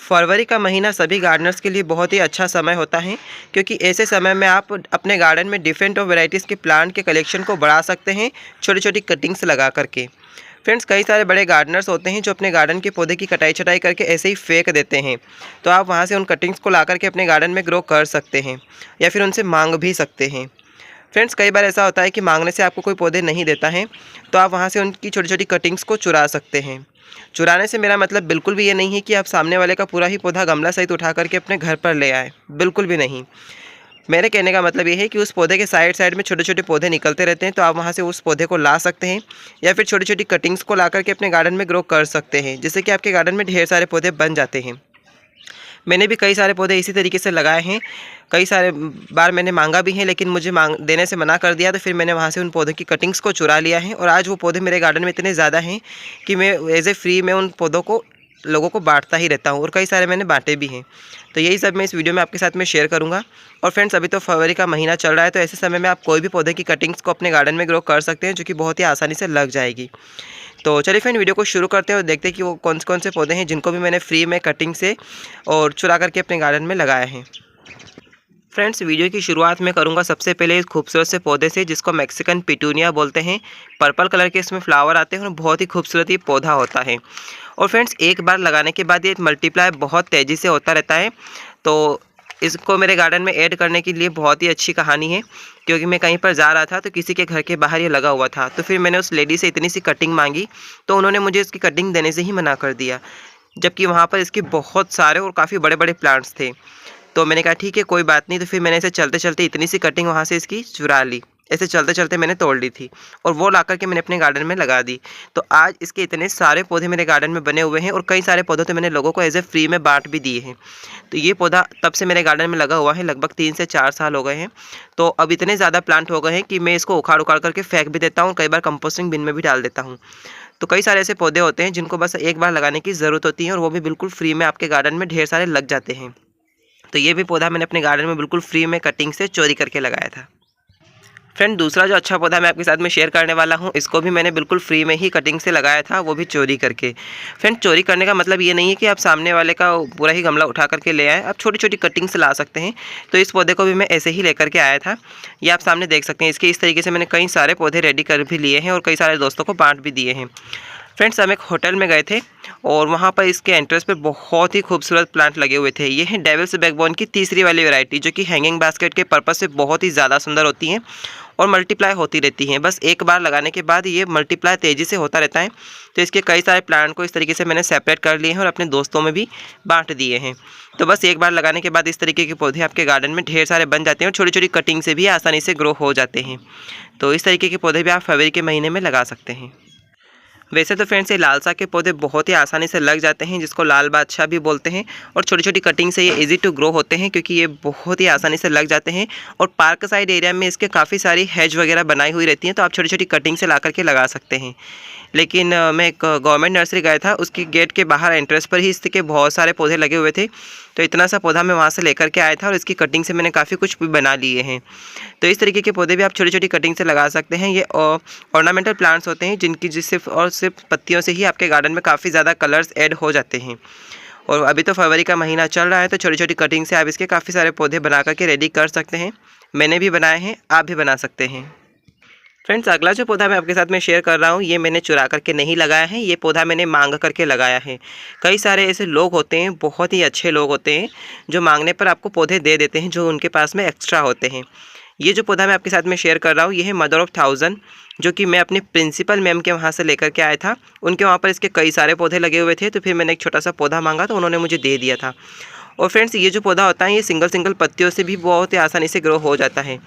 फरवरी का महीना सभी गार्डनर्स के लिए बहुत ही अच्छा समय होता है, क्योंकि ऐसे समय में आप अपने गार्डन में डिफरेंट और वैरायटीज़ के प्लांट के कलेक्शन को बढ़ा सकते हैं छोटी छोटी कटिंग्स लगा करके। फ्रेंड्स, कई सारे बड़े गार्डनर्स होते हैं जो अपने गार्डन के पौधे की कटाई छटाई करके ऐसे ही फेंक देते हैं। तो आप वहाँ से उन कटिंग्स को ला करके अपने गार्डन में ग्रो कर सकते हैं या फिर उनसे मांग भी सकते हैं। फ्रेंड्स, कई बार ऐसा होता है कि मांगने से आपको कोई पौधे नहीं देता है, तो आप वहाँ से उनकी छोटी छोटी कटिंग्स को चुरा सकते हैं। चुराने से मेरा मतलब बिल्कुल भी ये नहीं है कि आप सामने वाले का पूरा ही पौधा गमला सहित उठा करके अपने घर पर ले आए, बिल्कुल भी नहीं। मेरे कहने का मतलब ये है कि उस पौधे के साइड साइड में छोटे छोटे पौधे निकलते रहते हैं, तो आप वहाँ से उस पौधे को ला सकते हैं या फिर छोटी छोटी कटिंग्स को ला करके अपने गार्डन में ग्रो कर सकते हैं, जिससे कि आपके गार्डन में ढेर सारे पौधे बन जाते हैं। मैंने भी कई सारे पौधे इसी तरीके से लगाए हैं। कई सारे बार मैंने मांगा भी है, लेकिन मुझे देने से मना कर दिया, तो फिर मैंने वहाँ से उन पौधों की कटिंग्स को चुरा लिया है और आज वो पौधे मेरे गार्डन में इतने ज़्यादा हैं कि मैं एज ए फ्री में उन पौधों को लोगों को बांटता ही रहता हूँ, और कई सारे मैंने बांटे भी हैं। तो यही सब मैं इस वीडियो में आपके साथ में शेयर करूँगा। और फ्रेंड्स, अभी तो फरवरी का महीना चल रहा है, तो ऐसे समय में आप कोई भी पौधे की कटिंग्स को अपने गार्डन में ग्रो कर सकते हैं, जो कि बहुत ही आसानी से लग जाएगी। तो चलिए फ्रेंड, वीडियो को शुरू करते हैं और देखते हैं कि वो कौन से पौधे हैं जिनको भी मैंने फ्री में कटिंग से और चुरा करके अपने गार्डन में लगाए हैं। फ्रेंड्स, वीडियो की शुरुआत मैं करूंगा सबसे पहले इस खूबसूरत से पौधे से, जिसको मैक्सिकन पिटूनिया बोलते हैं। पर्पल कलर के इसमें फ्लावर आते हैं और बहुत ही खूबसूरत ये पौधा होता है। और फ्रेंड्स, एक बार लगाने के बाद ये मल्टीप्लाई बहुत तेज़ी से होता रहता है। तो इसको मेरे गार्डन में ऐड करने के लिए बहुत ही अच्छी कहानी है, क्योंकि मैं कहीं पर जा रहा था तो किसी के घर के बाहर ये लगा हुआ था। तो फिर मैंने उस लेडी से इतनी सी कटिंग मांगी, तो उन्होंने मुझे इसकी कटिंग देने से ही मना कर दिया, जबकि वहाँ पर इसके बहुत सारे और काफ़ी बड़े बड़े प्लांट्स थे। तो मैंने कहा ठीक है, कोई बात नहीं। तो फिर मैंने इसे चलते चलते इतनी सी कटिंग वहाँ से इसकी चुरा ली। ऐसे चलते चलते मैंने तोड़ ली थी और वो ला करके मैंने अपने गार्डन में लगा दी। तो आज इसके इतने सारे पौधे मेरे गार्डन में बने हुए हैं, और कई सारे पौधे तो मैंने लोगों को एज ए फ्री में बांट भी दिए हैं। तो ये पौधा तब से मेरे गार्डन में लगा हुआ है, लगभग 3 से 4 साल हो गए हैं। तो अब इतने ज़्यादा प्लांट हो गए हैं कि मैं इसको उखाड़ उखाड़ करके फेंक भी देता हूँ, कई बार कंपोस्टिंग बिन में भी डाल देता हूँ। तो कई सारे ऐसे पौधे होते हैं जिनको बस एक बार लगाने की ज़रूरत होती है, और वो भी बिल्कुल फ्री में आपके गार्डन में ढेर सारे लग जाते हैं। तो ये भी पौधा मैंने अपने गार्डन में बिल्कुल फ्री में कटिंग से चोरी करके लगाया था। फ्रेंड, दूसरा जो अच्छा पौधा मैं आपके साथ में शेयर करने वाला हूँ, इसको भी मैंने बिल्कुल फ्री में ही कटिंग से लगाया था, वो भी चोरी करके। फ्रेंड, चोरी करने का मतलब ये नहीं है कि आप सामने वाले का पूरा ही गमला उठा करके ले आए, आप छोटी छोटी कटिंग से ला सकते हैं। तो इस पौधे को भी मैं ऐसे ही लेकर के आया था। ये आप सामने देख सकते हैं। इसके इस तरीके से मैंने कई सारे पौधे रेडी कर भी लिए हैं और कई सारे दोस्तों को बांट भी दिए हैं। फ्रेंड्स, हम एक होटल में गए थे और वहाँ पर इसके एंट्रेंस पे बहुत ही खूबसूरत प्लांट लगे हुए थे। ये है डेविल्स बैकबोन की तीसरी वाली वैरायटी, जो कि हैंगिंग बास्केट के पर्पस से बहुत ही ज़्यादा सुंदर होती हैं और मल्टीप्लाई होती रहती हैं। बस एक बार लगाने के बाद ये मल्टीप्लाई तेज़ी से होता रहता है। तो इसके कई सारे प्लांट को इस तरीके से मैंने सेपरेट कर लिए हैं और अपने दोस्तों में भी बांट दिए हैं। तो बस एक बार लगाने के बाद इस तरीके के पौधे आपके गार्डन में ढेर सारे बन जाते हैं और छोटी छोटी कटिंग से भी आसानी से ग्रो हो जाते हैं। तो इस तरीके के पौधे भी आप फरवरी के महीने में लगा सकते हैं। वैसे तो फ्रेंड्स, ये लाल साग के पौधे बहुत ही आसानी से लग जाते हैं, जिसको लाल बादशाह भी बोलते हैं। और छोटी छोटी कटिंग से ये इजी टू ग्रो होते हैं, क्योंकि ये बहुत ही आसानी से लग जाते हैं। और पार्क साइड एरिया में इसके काफ़ी सारी हैज वगैरह बनाई हुई रहती हैं, तो आप छोटी छोटी कटिंग से ला करके लगा सकते हैं। लेकिन मैं एक गवर्नमेंट नर्सरी गया था, उसकी गेट के बाहर एंट्रेंस पर ही इसके बहुत सारे पौधे लगे हुए थे। तो इतना सा पौधा मैं वहाँ से लेकर के आया था और इसकी कटिंग से मैंने काफ़ी कुछ भी बना लिए हैं। तो इस तरीके के पौधे भी आप छोटी छोटी कटिंग से लगा सकते हैं। ये ऑर्नामेंटल प्लांट्स होते हैं, जिनकी सिर्फ पत्तियों से ही आपके गार्डन में काफ़ी ज़्यादा कलर्स ऐड हो जाते हैं। और अभी तो फरवरी का महीना चल रहा है, तो छोटी छोटी कटिंग से आप इसके काफ़ी सारे पौधे बना करके रेडी कर सकते हैं। मैंने भी बनाए हैं, आप भी बना सकते हैं। फ्रेंड्स, अगला जो पौधा मैं आपके साथ में शेयर कर रहा हूँ, ये मैंने चुरा करके नहीं लगाया है, ये पौधा मैंने मांग करके लगाया है। कई सारे ऐसे लोग होते हैं, बहुत ही अच्छे लोग होते हैं, जो मांगने पर आपको पौधे दे देते हैं जो उनके पास में एक्स्ट्रा होते हैं। ये जो पौधा मैं आपके साथ में शेयर कर रहा हूँ, ये है मदर ऑफ 1000, जो कि मैं अपने प्रिंसिपल मैम के वहाँ से लेकर के आया था। उनके वहाँ पर इसके कई सारे पौधे लगे हुए थे, तो फिर मैंने एक छोटा सा पौधा मांगा तो उन्होंने मुझे दे दिया था। और फ्रेंड्स, ये जो पौधा होता है, ये सिंगल सिंगल पत्तियों से भी बहुत ही आसानी से ग्रो हो जाता है।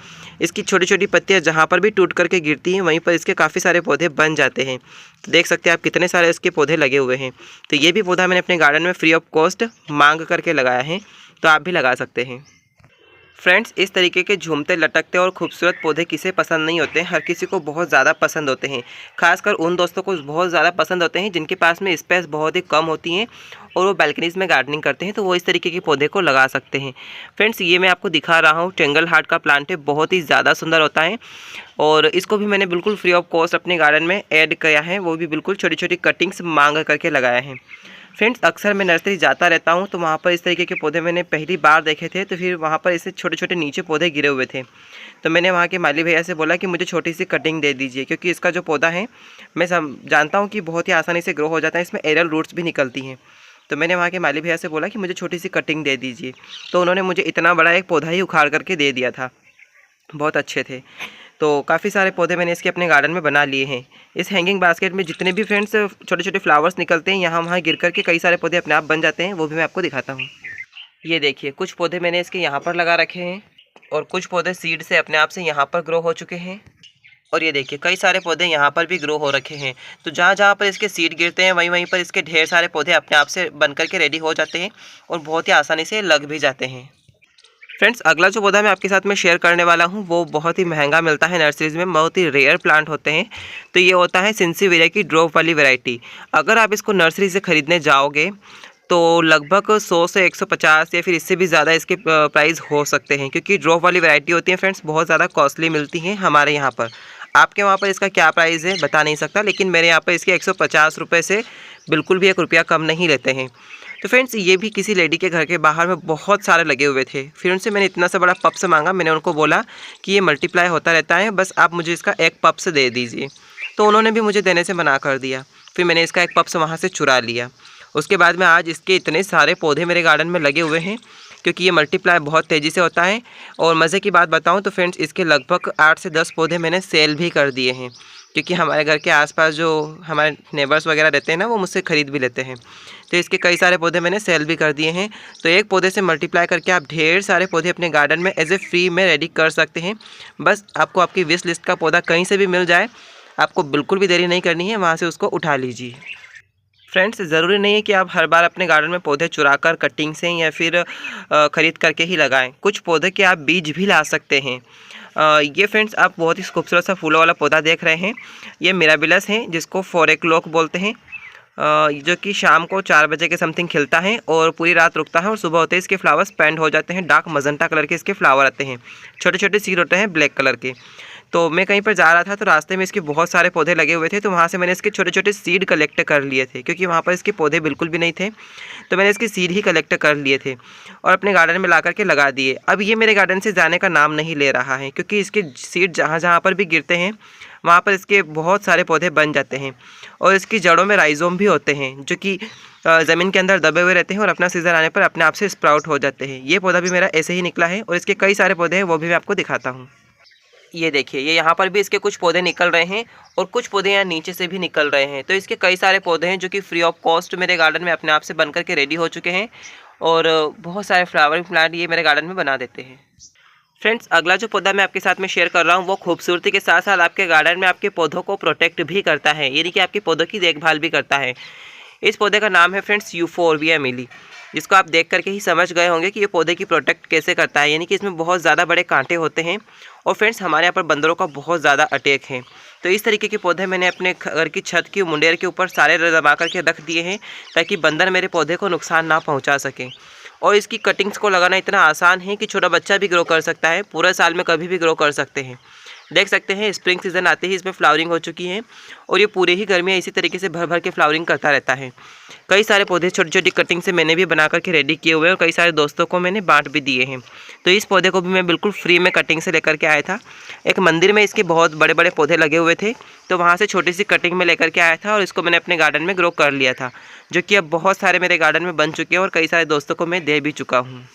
इसकी छोटी छोटी पत्तियाँ जहाँ पर भी टूट करके गिरती हैं, वहीं पर इसके काफ़ी सारे पौधे बन जाते हैं। तो देख सकते हैं आप कितने सारे इसके पौधे लगे हुए हैं। तो ये भी पौधा मैंने अपने गार्डन में फ्री ऑफ कॉस्ट मांग करके लगाया है, तो आप भी लगा सकते हैं। फ्रेंड्स, इस तरीके के झूमते लटकते और खूबसूरत पौधे किसे पसंद नहीं होते हैं, हर किसी को बहुत ज़्यादा पसंद होते हैं। खासकर उन दोस्तों को बहुत ज़्यादा पसंद होते हैं जिनके पास में स्पेस बहुत ही कम होती है और वो बैल्कनीज़ में गार्डनिंग करते हैं, तो वो इस तरीके के पौधे को लगा सकते हैं। फ्रेंड्स, ये मैं आपको दिखा रहा हूँ, टेंगल हार्ट का प्लांट है, बहुत ही ज़्यादा सुंदर होता है। और इसको भी मैंने बिल्कुल फ्री ऑफ कॉस्ट अपने गार्डन में ऐड किया है, वो भी बिल्कुल छोटी छोटी कटिंग्स मांग करके लगाया है। फ्रेंड्स अक्सर मैं नर्सरी जाता रहता हूँ, तो वहाँ पर इस तरीके के पौधे मैंने पहली बार देखे थे। तो फिर वहाँ पर ऐसे छोटे छोटे नीचे पौधे गिरे हुए थे, तो मैंने वहाँ के माली भैया से बोला कि मुझे छोटी सी कटिंग दे दीजिए, क्योंकि इसका जो पौधा है मैं जानता हूँ कि बहुत ही आसानी से ग्रो हो जाता है, इसमें एरल रूट्स भी निकलती हैं। तो मैंने वहाँ के माली भैया से बोला कि मुझे छोटी सी कटिंग दे दीजिए, तो उन्होंने मुझे इतना बड़ा एक पौधा ही उखाड़ करके दे दिया था। बहुत अच्छे थे। तो काफ़ी सारे पौधे मैंने इसके अपने गार्डन में बना लिए हैं। इस हैंगिंग बास्केट में जितने भी फ्रेंड्स छोटे छोटे फ्लावर्स निकलते हैं, यहाँ वहाँ गिर कर के कई सारे पौधे अपने आप बन जाते हैं, वो भी मैं आपको दिखाता हूँ। ये देखिए, कुछ पौधे मैंने इसके यहाँ पर लगा रखे हैं और कुछ पौधे सीड से अपने आप से यहाँ पर ग्रो हो चुके हैं। और ये देखिए, कई सारे पौधे यहाँ पर भी ग्रो हो रखे हैं। तो जहाँ जहाँ पर इसके सीड गिरते हैं वहीं वहीं पर इसके ढेर सारे पौधे अपने आप से बन कर के रेडी हो जाते हैं और बहुत ही आसानी से लग भी जाते हैं। फ्रेंड्स अगला जो पौधा मैं आपके साथ में शेयर करने वाला हूँ वो बहुत ही महंगा मिलता है नर्सरीज़ में, बहुत ही रेयर प्लांट होते हैं। तो ये होता है सिंसीवेरिया की ड्रॉप वाली वैरायटी। अगर आप इसको नर्सरी से ख़रीदने जाओगे तो लगभग 100 से 150 या फिर इससे भी ज़्यादा इसके प्राइस हो सकते हैं, क्योंकि ड्रॉप वाली वैरायटी होती है फ्रेंड्स, बहुत ज़्यादा कॉस्टली मिलती हैं हमारे यहाँ पर। आपके वहाँ पर इसका क्या प्राइस है बता नहीं सकता, लेकिन मेरे यहाँ पर इसके 150 रुपये से बिल्कुल भी 1 रुपया कम नहीं लेते हैं। तो फ्रेंड्स ये भी किसी लेडी के घर के बाहर में बहुत सारे लगे हुए थे। फिर उनसे मैंने इतना सा बड़ा पप्स मांगा। मैंने उनको बोला कि ये मल्टीप्लाई होता रहता है, बस आप मुझे इसका एक पप्स दे दीजिए। तो उन्होंने भी मुझे देने से मना कर दिया। फिर मैंने इसका एक पप्स वहाँ से चुरा लिया। उसके बाद में आज इसके इतने सारे पौधे मेरे गार्डन में लगे हुए हैं, क्योंकि ये मल्टीप्लाई बहुत तेज़ी से होता है। और मज़े की बात बताऊँ तो फ्रेंड्स इसके लगभग 8 से 10 पौधे मैंने सेल भी कर दिए हैं, क्योंकि हमारे घर के आसपास जो हमारे नेबर्स वगैरह रहते हैं ना, वो मुझसे ख़रीद भी लेते हैं। तो इसके कई सारे पौधे मैंने सेल भी कर दिए हैं। तो एक पौधे से मल्टीप्लाई करके आप ढेर सारे पौधे अपने गार्डन में एज ए फ्री में रेडी कर सकते हैं। बस आपको आपकी विश लिस्ट का पौधा कहीं से भी मिल जाए, आपको बिल्कुल भी देरी नहीं करनी है, वहाँ से उसको उठा लीजिए। फ्रेंड्स ज़रूरी नहीं है कि आप हर बार अपने गार्डन में पौधे चुराकर कटिंग से या फिर ख़रीद करके ही लगाएं। कुछ पौधे के आप बीज भी ला सकते हैं। ये फ्रेंड्स आप बहुत ही खूबसूरत सा फूलों वाला पौधा देख रहे हैं, ये मिराबिलस है, जिसको फोरेक्लोक बोलते हैं, जो कि शाम को 4 बजे के समथिंग खिलता है और पूरी रात रुकता है और सुबह होते ही इसके फ्लावर्स पेंड हो जाते हैं। डार्क मजेंटा कलर के इसके फ्लावर आते हैं, छोटे छोटे सीड होते हैं ब्लैक कलर के। तो मैं कहीं पर जा रहा था तो रास्ते में इसके बहुत सारे पौधे लगे हुए थे, तो वहाँ से मैंने इसके छोटे छोटे सीड कलेक्ट कर लिए थे, क्योंकि वहाँ पर इसके पौधे बिल्कुल भी नहीं थे। तो मैंने इसके सीड ही कलेक्ट कर लिए थे और अपने गार्डन में ला करके लगा दिए। अब ये मेरे गार्डन से जाने का नाम नहीं ले रहा है, क्योंकि इसके सीड जहाँ जहाँ पर भी गिरते हैं वहाँ पर इसके बहुत सारे पौधे बन जाते हैं और इसकी जड़ों में राइजोम भी होते हैं, जो कि ज़मीन के अंदर दबे हुए रहते हैं और अपना सीज़न आने पर अपने आप से स्प्राउट हो जाते हैं। ये पौधा भी मेरा ऐसे ही निकला है और इसके कई सारे पौधे हैं, वो भी मैं आपको दिखाता हूँ। ये देखिए, ये यहाँ पर भी इसके कुछ पौधे निकल रहे हैं और कुछ पौधे यहाँ नीचे से भी निकल रहे हैं। तो इसके कई सारे पौधे हैं जो कि फ्री ऑफ कॉस्ट मेरे गार्डन में अपने आप से बन करके रेडी हो चुके हैं और बहुत सारे फ्लावरिंग प्लांट ये मेरे गार्डन में बना देते हैं। फ्रेंड्स अगला जो पौधा मैं आपके साथ में शेयर कर रहा हूँ वो खूबसूरती के साथ साथ आपके गार्डन में आपके पौधों को प्रोटेक्ट भी करता है, यानी कि आपके पौधों की देखभाल भी करता है। इस पौधे का नाम है फ्रेंड्स यूफोरबिया मिली, जिसको आप देख करके ही समझ गए होंगे कि ये पौधे की प्रोटेक्ट कैसे करता है, यानी कि इसमें बहुत ज़्यादा बड़े कांटे होते हैं और फ्रेंड्स हमारे यहाँ पर बंदरों का बहुत ज़्यादा अटैक है। तो इस तरीके के पौधे मैंने अपने घर की छत की मुंडेर के ऊपर सारे दबा करके रख दिए हैं, ताकि बंदर मेरे पौधे को नुकसान ना पहुँचा सकें। और इसकी कटिंग्स को लगाना इतना आसान है कि छोटा बच्चा भी ग्रो कर सकता है, पूरे साल में कभी भी ग्रो कर सकते हैं। देख सकते हैं स्प्रिंग सीज़न आते ही इसमें फ्लावरिंग हो चुकी है और ये पूरे ही गर्मियाँ इसी तरीके से भर भर के फ्लावरिंग करता रहता है। कई सारे पौधे छोटी छोटी कटिंग से मैंने भी बना करके रेडी किए हुए हैं और कई सारे दोस्तों को मैंने बांट भी दिए हैं। तो इस पौधे को भी मैं बिल्कुल फ्री में कटिंग से लेकर के आया था। एक मंदिर में इसके बहुत बड़े बड़े पौधे लगे हुए थे, तो वहाँ से छोटी सी कटिंग में लेकर के आया था और इसको मैंने अपने गार्डन में ग्रो कर लिया था, जो कि अब बहुत सारे मेरे गार्डन में बन चुके हैं और कई सारे दोस्तों को मैं दे भी चुका हूँ।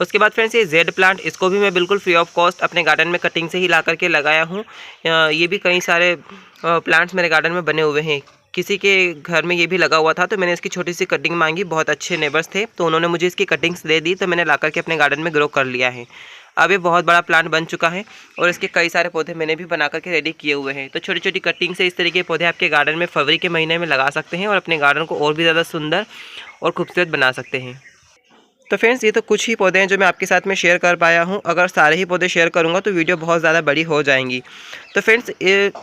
उसके बाद फ्रेंड्स ये जेड प्लांट, इसको भी मैं बिल्कुल फ्री ऑफ कॉस्ट अपने गार्डन में कटिंग से ही ला करके लगाया हूँ। ये भी कई सारे प्लांट्स मेरे गार्डन में बने हुए हैं। किसी के घर में ये भी लगा हुआ था, तो मैंने इसकी छोटी सी कटिंग मांगी। बहुत अच्छे नेबर्स थे, तो उन्होंने मुझे इसकी कटिंग्स दे दी, तो मैंने ला करके अपने गार्डन में ग्रो कर लिया है। अब ये बहुत बड़ा प्लांट बन चुका है और इसके कई सारे पौधे मैंने भी बना करके रेडी किए हुए हैं। तो छोटी छोटी कटिंग से इस तरीके के पौधे आपके गार्डन में फरवरी के महीने में लगा सकते हैं और अपने गार्डन को और भी ज़्यादा सुंदर और खूबसूरत बना सकते हैं। तो फ्रेंड्स ये तो कुछ ही पौधे हैं जो मैं आपके साथ में शेयर कर पाया हूँ। अगर सारे ही पौधे शेयर करूँगा तो वीडियो बहुत ज़्यादा बड़ी हो जाएंगी। तो फ्रेंड्स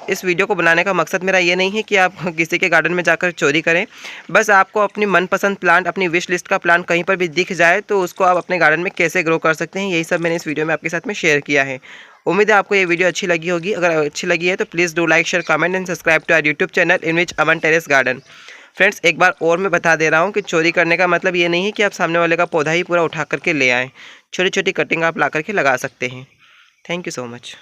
इस वीडियो को बनाने का मकसद मेरा ये नहीं है कि आप किसी के गार्डन में जाकर चोरी करें। बस आपको अपनी मनपसंद प्लांट, अपनी विश लिस्ट का प्लांट कहीं पर भी दिख जाए तो उसको आप अपने गार्डन में कैसे ग्रो कर सकते हैं, यही सब मैंने इस वीडियो में आपके साथ में शेयर किया है। उम्मीद है आपको ये वीडियो अच्छी लगी होगी। अगर अच्छी लगी है तो please do like, share, comment and subscribe to our YouTube channel in which अमन टेरेस गार्डन। फ्रेंड्स एक बार और मैं बता दे रहा हूँ कि चोरी करने का मतलब ये नहीं है कि आप सामने वाले का पौधा ही पूरा उठा करके ले आएँ। छोटी छोटी कटिंग आप ला करके लगा सकते हैं। Thank you so much.